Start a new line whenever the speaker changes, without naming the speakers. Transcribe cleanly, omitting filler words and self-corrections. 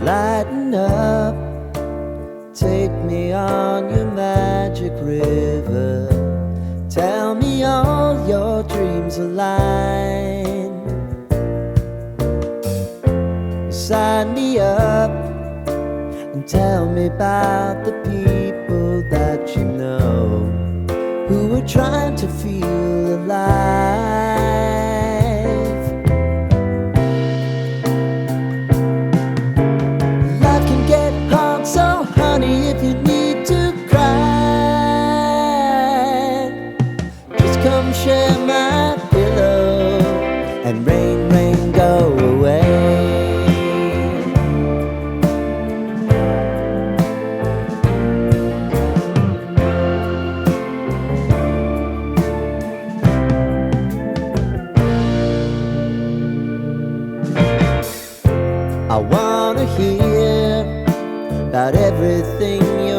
Lighten up, take me on your magic river. Tell me all your dreams align. Sign me up and tell me about the people that you know who are trying to feel alive. Life can get hard, so honey, if you need to cry, just come share my pillow and rain, rain, go away. I wanna hear about everything you